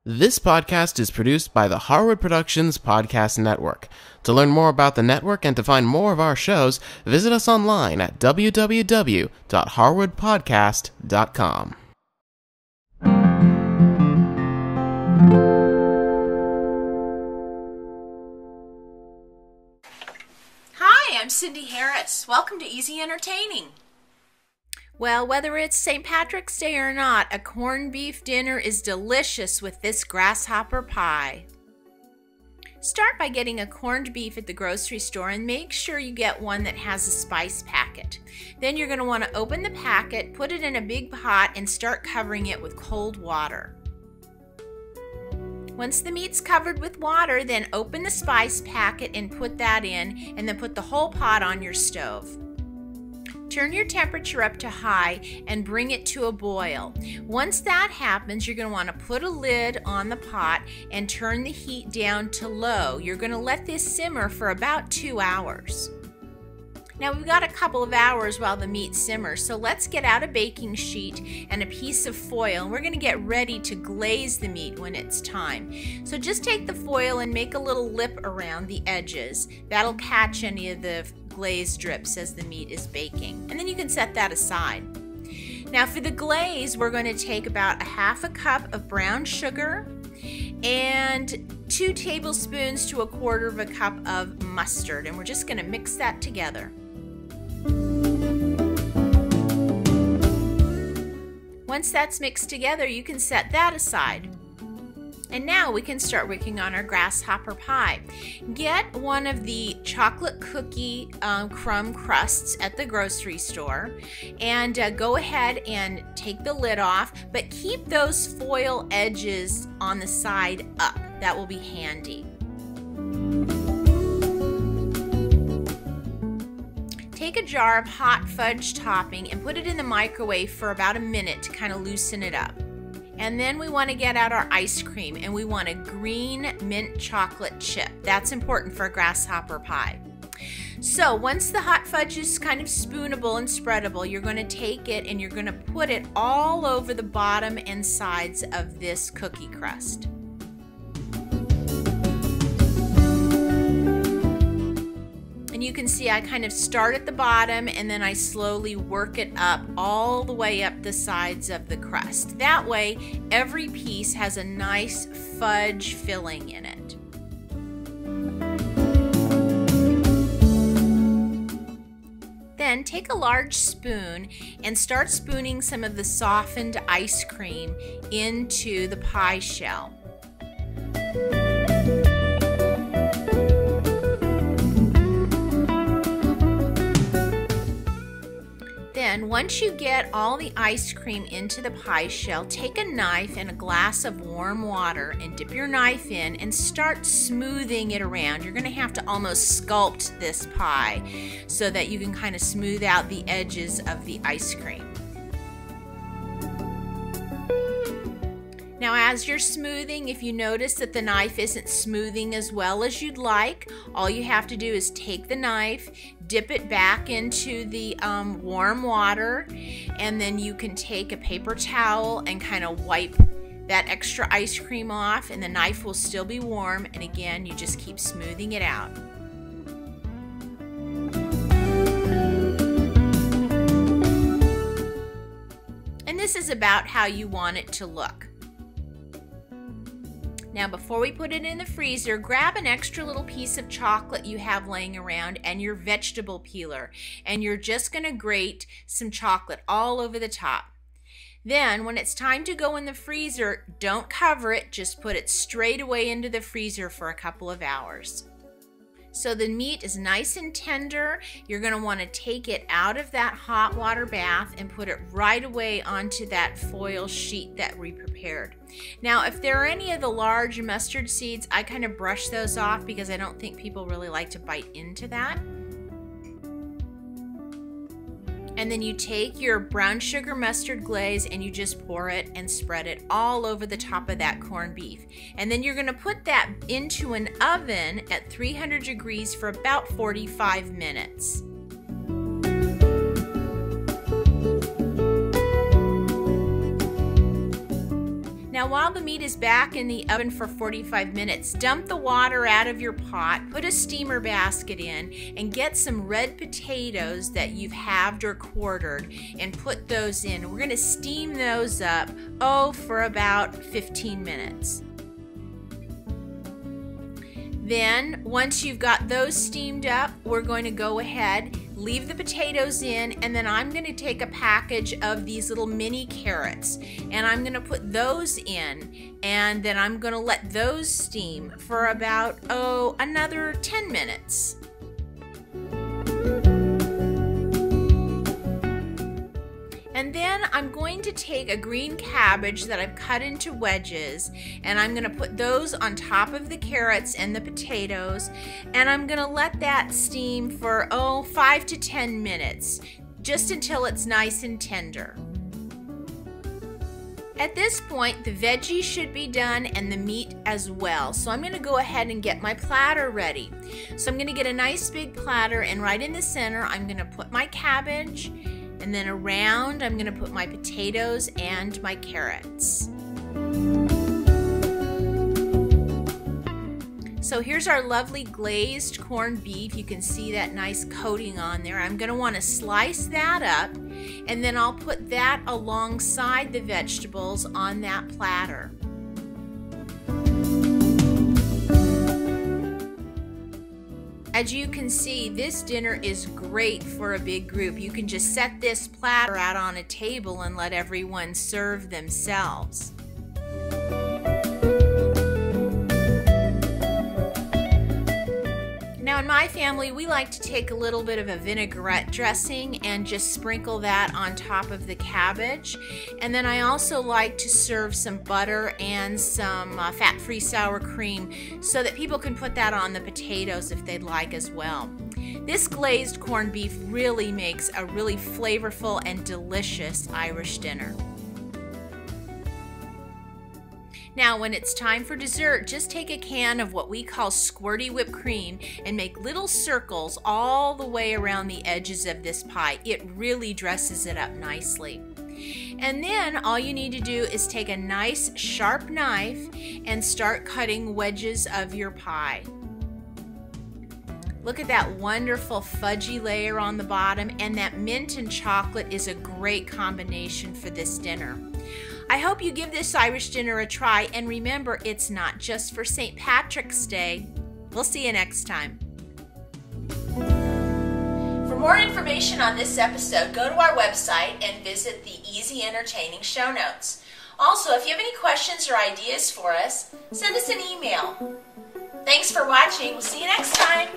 This podcast is produced by the Harwood Productions Podcast Network. To learn more about the network and to find more of our shows, visit us online at www.harwoodpodcast.com. Hi, I'm Cindy Harris. Welcome to Easy Entertaining. Well, whether it's St. Patrick's Day or not, a corned beef dinner is delicious with this grasshopper pie. Start by getting a corned beef at the grocery store and make sure you get one that has a spice packet. Then you're going to want to open the packet, put it in a big pot, and start covering it with cold water. Once the meat's covered with water, then open the spice packet and put that in, and then put the whole pot on your stove. Turn your temperature up to high and bring it to a boil. Once that happens, you're going to want to put a lid on the pot and turn the heat down to low. You're going to let this simmer for about 2 hours. Now we've got a couple of hours while the meat simmers, so let's get out a baking sheet and a piece of foil, and we're going to get ready to glaze the meat when it's time. So just take the foil and make a little lip around the edges. That'll catch any of the glaze drips as the meat is baking, and then you can set that aside. Now for the glaze, we're going to take about 1/2 cup of brown sugar and 2 tablespoons to 1/4 cup of mustard, and we're just going to mix that together. Once that's mixed together, you can set that aside. And now we can start working on our grasshopper pie. Get one of the chocolate cookie crumb crusts at the grocery store and go ahead and take the lid off, but keep those foil edges on the side up. That will be handy. Take a jar of hot fudge topping and put it in the microwave for about a minute to kind of loosen it up. And then we want to get out our ice cream, and we want a green mint chocolate chip. That's important for a grasshopper pie. So once the hot fudge is kind of spoonable and spreadable, you're going to take it and you're going to put it all over the bottom and sides of this cookie crust. And you can see I kind of start at the bottom and then I slowly work it up all the way up the sides of the crust. That way, every piece has a nice fudge filling in it. Then take a large spoon and start spooning some of the softened ice cream into the pie shell. Then, once you get all the ice cream into the pie shell, take a knife and a glass of warm water and dip your knife in and start smoothing it around. You're going to have to almost sculpt this pie so that you can kind of smooth out the edges of the ice cream. Now as you're smoothing, if you notice that the knife isn't smoothing as well as you'd like, all you have to do is take the knife, dip it back into the warm water, and then you can take a paper towel and kind of wipe that extra ice cream off, and the knife will still be warm, and again, you just keep smoothing it out. And this is about how you want it to look. Now before we put it in the freezer, grab an extra little piece of chocolate you have laying around and your vegetable peeler, and you're just going to grate some chocolate all over the top. Then when it's time to go in the freezer, don't cover it, just put it straight away into the freezer for a couple of hours. So the meat is nice and tender. You're going to want to take it out of that hot water bath and put it right away onto that foil sheet that we prepared. Now, if there are any of the large mustard seeds, I kind of brush those off because I don't think people really like to bite into that. And then you take your brown sugar mustard glaze and you just pour it and spread it all over the top of that corned beef. And then you're going to put that into an oven at 300 degrees for about 45 minutes. Now while the meat is back in the oven for 45 minutes, dump the water out of your pot, put a steamer basket in, and get some red potatoes that you've halved or quartered and put those in. We're going to steam those up, for about 15 minutes. Then, once you've got those steamed up, we're going to go ahead, leave the potatoes in, and then I'm going to take a package of these little mini carrots, and I'm going to put those in, and then I'm going to let those steam for about, another 10 minutes. And then I'm going to take a green cabbage that I've cut into wedges, and I'm going to put those on top of the carrots and the potatoes, and I'm going to let that steam for 5 to 10 minutes, just until it's nice and tender. At this point, the veggies should be done and the meat as well. So I'm going to go ahead and get my platter ready. So I'm going to get a nice big platter, and right in the center I'm going to put my cabbage, and then around I'm going to put my potatoes and my carrots. So here's our lovely glazed corned beef. You can see that nice coating on there. I'm going to want to slice that up, and then I'll put that alongside the vegetables on that platter. As you can see, this dinner is great for a big group. You can just set this platter out on a table and let everyone serve themselves. Now in my family, we like to take a little bit of a vinaigrette dressing and just sprinkle that on top of the cabbage. And then I also like to serve some butter and some fat-free sour cream so that people can put that on the potatoes if they'd like as well. This glazed corned beef really makes a really flavorful and delicious Irish dinner. Now when it's time for dessert, just take a can of what we call squirty whipped cream and make little circles all the way around the edges of this pie. It really dresses it up nicely. And then all you need to do is take a nice sharp knife and start cutting wedges of your pie. Look at that wonderful fudgy layer on the bottom, and that mint and chocolate is a great combination for this dinner. I hope you give this Irish dinner a try, and remember, it's not just for St. Patrick's Day. We'll see you next time. For more information on this episode, go to our website and visit the Easy Entertaining show notes. Also, if you have any questions or ideas for us, send us an email. Thanks for watching. We'll see you next time.